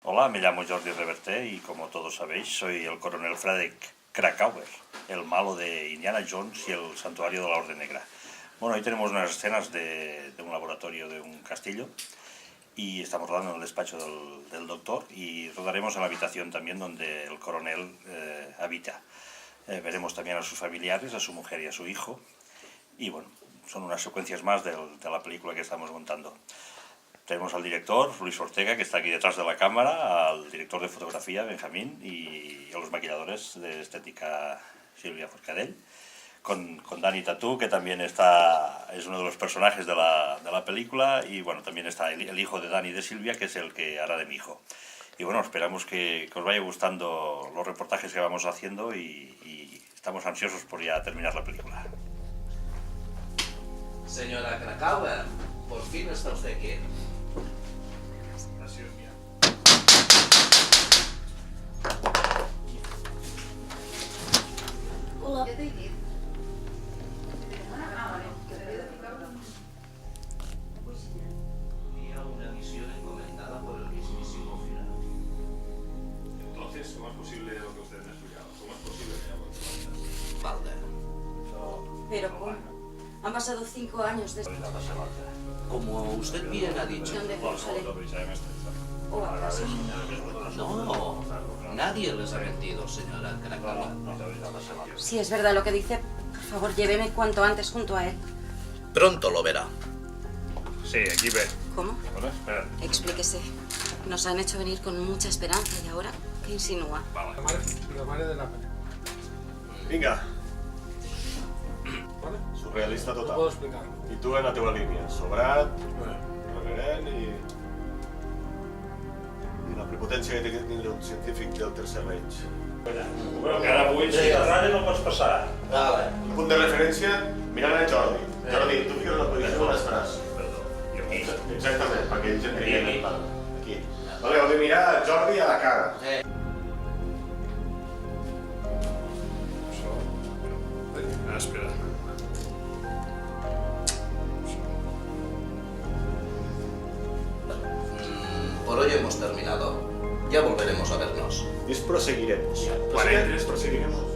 Hola, me llamo Jordi Reverté y como todos sabéis soy el coronel Frederick Krakauer, el malo de Indiana Jones y el santuario de la Orden Negra. Bueno, hoy tenemos unas escenas de un laboratorio de un castillo y estamos rodando en el despacho del doctor y rodaremos en la habitación también donde el coronel habita. Veremos también a sus familiares, a su mujer y a su hijo y bueno, son unas secuencias más de la película que estamos montando. Tenemos al director, Luis Ortega, que está aquí detrás de la cámara, al director de fotografía, Benjamín, y a los maquilladores de estética, Silvia Forcadell, con Dani Tatú, que también es uno de los personajes de la película, y bueno, también está el hijo de Dani y de Silvia, que es el que hará de mi hijo. Y bueno, esperamos que os vaya gustando los reportajes que vamos haciendo y estamos ansiosos por ya terminar la película. Señora Krakauer, por fin está usted aquí. Hola. Tenía una misión encomendada por el mismísimo final. Entonces, ¿cómo es posible lo que usted me ha explicado? ¿Cómo es posible que haya vuelto a Balder. Pero ¿cómo? Han pasado 5 años desde... Como usted bien ha dicho. ¿Dónde Jerusalén? ¿O acaso? No, nadie les ha mentido, señora Krakauer. Si es verdad lo que dice, por favor, lléveme cuanto antes junto a él. Pronto lo verá. Sí, aquí ve. ¿Cómo? Hola, espera. Explíquese. Nos han hecho venir con mucha esperanza y ahora, ¿qué insinúa? La madre de la película. Vinga, ¿Vale? surrealista No puedo total. explicar. I tu en la teva línia, sobrat, reverent i la prepotència que té que tindre un científic del Tercer Reich. Bueno, que ara avui si rara no pots passar. Vale. Un punt de referència, mirant a Jordi. Jordi, tu fiques la posició on estaràs. Perdó, jo aquí. Exactament, perquè ells et Aquí. Aquí. Vale, heu de mirar a Jordi a la cara. Espera. Por hoy hemos terminado. Ya volveremos a vernos. I proseguiremos. Quan entres, proseguiremos.